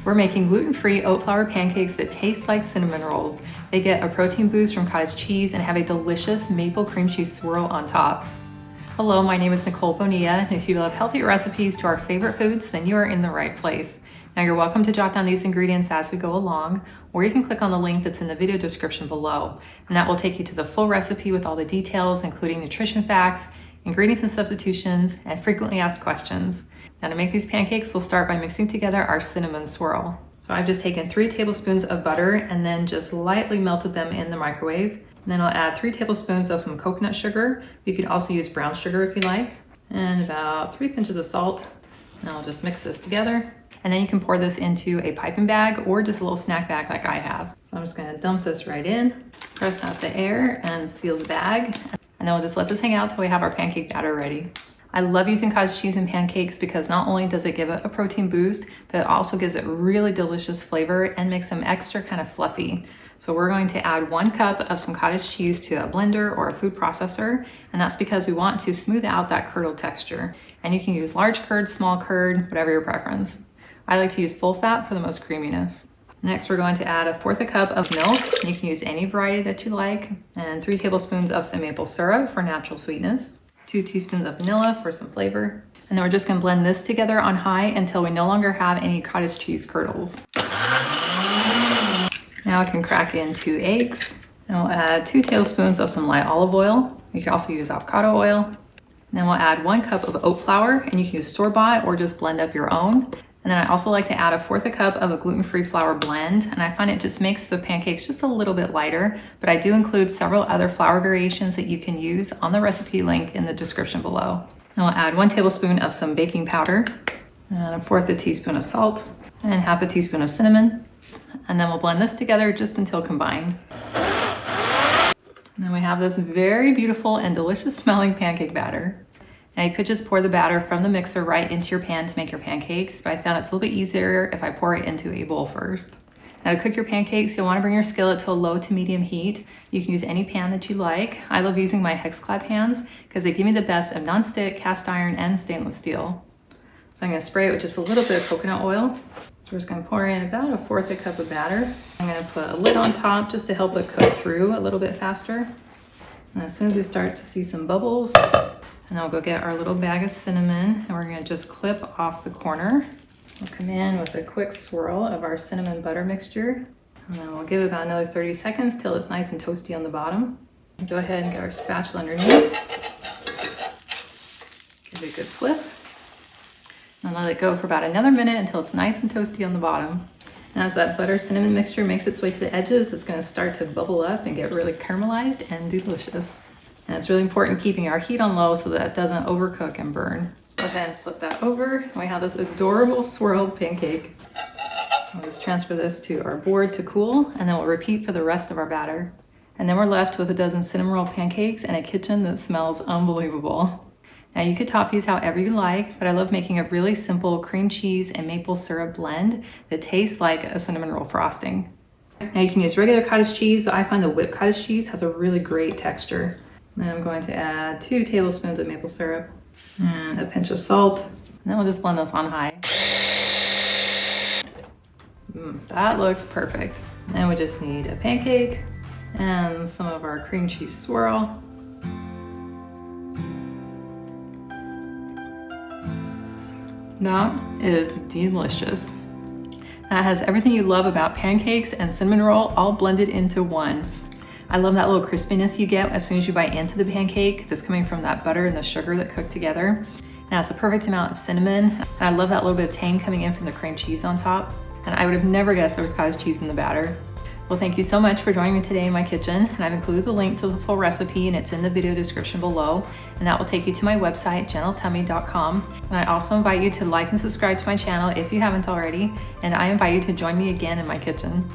We're making gluten-free oat flour pancakes that taste like cinnamon rolls. They get a protein boost from cottage cheese and have a delicious maple cream cheese swirl on top. Hello, my name is Nicole Bonilla, and if you love healthy recipes to our favorite foods, then you are in the right place. Now you're welcome to jot down these ingredients as we go along, or you can click on the link that's in the video description below, and that will take you to the full recipe with all the details, including nutrition facts, ingredients and substitutions, and frequently asked questions. Now to make these pancakes, we'll start by mixing together our cinnamon swirl. So I've just taken 3 tablespoons of butter and then just lightly melted them in the microwave. And then I'll add 3 tablespoons of some coconut sugar. You could also use brown sugar if you like, and about 3 pinches of salt. And I'll just mix this together. And then you can pour this into a piping bag or just a little snack bag like I have. So I'm just gonna dump this right in, press out the air and seal the bag. And then we'll just let this hang out till we have our pancake batter ready. I love using cottage cheese in pancakes because not only does it give it a protein boost, but it also gives it really delicious flavor and makes them extra kind of fluffy. So we're going to add 1 cup of some cottage cheese to a blender or a food processor, and that's because we want to smooth out that curdled texture. And you can use large curd, small curd, whatever your preference. I like to use full fat for the most creaminess. Next, we're going to add 1/4 cup of milk. You can use any variety that you like, and 3 tablespoons of some maple syrup for natural sweetness. 2 teaspoons of vanilla for some flavor. And then we're just gonna blend this together on high until we no longer have any cottage cheese curdles. Now I can crack in 2 eggs. And we'll add 2 tablespoons of some light olive oil. You can also use avocado oil. And then we'll add 1 cup of oat flour, and you can use store-bought or just blend up your own. And then I also like to add 1/4 cup of a gluten-free flour blend, and I find it just makes the pancakes just a little bit lighter, but I do include several other flour variations that you can use on the recipe link in the description below. And we'll add 1 tablespoon of some baking powder, and 1/4 teaspoon of salt, and 1/2 teaspoon of cinnamon. And then we'll blend this together just until combined. And then we have this very beautiful and delicious smelling pancake batter. Now you could just pour the batter from the mixer right into your pan to make your pancakes, but I found it's a little bit easier if I pour it into a bowl first. Now to cook your pancakes, you'll want to bring your skillet to a low to medium heat. You can use any pan that you like. I love using my Hex-Clad pans because they give me the best of nonstick, cast iron, and stainless steel. So I'm going to spray it with just a little bit of coconut oil. So we're just going to pour in about 1/4 cup of batter. I'm going to put a lid on top just to help it cook through a little bit faster. And as soon as we start to see some bubbles, and then we'll go get our little bag of cinnamon, and we're gonna just clip off the corner. We'll come in with a quick swirl of our cinnamon butter mixture, and then we'll give it about another 30 seconds till it's nice and toasty on the bottom. Go ahead and get our spatula underneath. Give it a good flip, and let it go for about another minute until it's nice and toasty on the bottom. And as that butter cinnamon mixture makes its way to the edges, it's gonna start to bubble up and get really caramelized and delicious. And it's really important keeping our heat on low so that it doesn't overcook and burn. Go ahead and flip that over, and we have this adorable swirled pancake. We'll just transfer this to our board to cool, and then we'll repeat for the rest of our batter. And then we're left with a dozen cinnamon roll pancakes and a kitchen that smells unbelievable. Now you could top these however you like, but I love making a really simple cream cheese and maple syrup blend that tastes like a cinnamon roll frosting. Now you can use regular cottage cheese, but I find the whipped cottage cheese has a really great texture. Then I'm going to add 2 tablespoons of maple syrup and a pinch of salt. And then we'll just blend this on high. That looks perfect. Then we just need a pancake and some of our cream cheese swirl. That is delicious. That has everything you love about pancakes and cinnamon roll all blended into one. I love that little crispiness you get as soon as you bite into the pancake that's coming from that butter and the sugar that cooked together. And it's a perfect amount of cinnamon. And I love that little bit of tang coming in from the cream cheese on top. And I would have never guessed there was cottage cheese in the batter. Well, thank you so much for joining me today in my kitchen. And I've included the link to the full recipe, and it's in the video description below. And that will take you to my website, gentletummy.com. And I also invite you to like and subscribe to my channel if you haven't already. And I invite you to join me again in my kitchen.